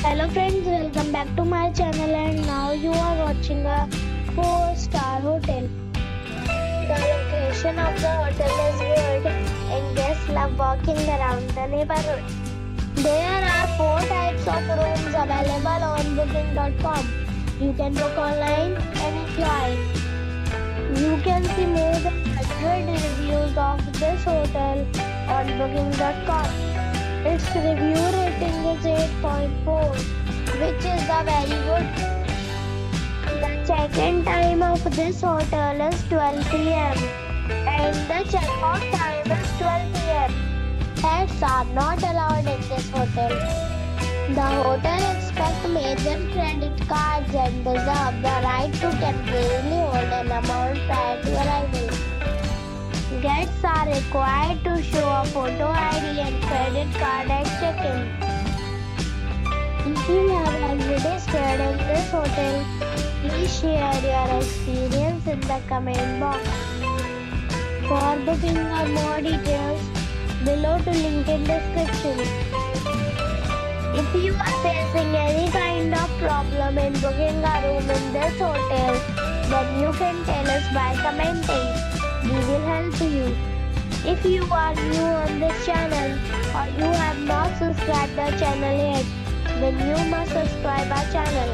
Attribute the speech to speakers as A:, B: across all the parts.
A: Hello friends, welcome back to my channel and now you are watching a 4-star hotel. The location of the hotel is good and guests love walking around the neighborhood. There are 4 types of rooms available on booking.com. You can book online anytime. You can see more than 100 reviews of this hotel on booking.com. Its review rating is 8.4, which is a very good. The check-in time of this hotel is 12 p.m. and the check-out time is 12 p.m. Pets are not allowed in this hotel. The hotel accepts major credit cards and reserves the right to temporarily hold an amount prior to arrival. Guests are required to show a photo ID and credit card at check-in. If you have already stayed in this hotel, please share your experience in the comment box. For booking or more details, below to link in description. If you are facing any kind of problem in booking a room in this hotel, then you can tell us by commenting. We will help you. If you are new on this channel or you have not subscribed the channel yet, then you must subscribe our channel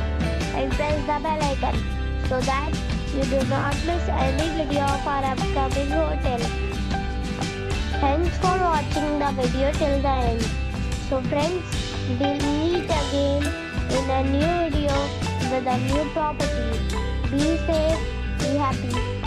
A: and press the bell icon so that you do not miss any video of our upcoming hotel. Thanks for watching the video till the end. So friends, we'll meet again in a new video with a new property. Be safe, be happy.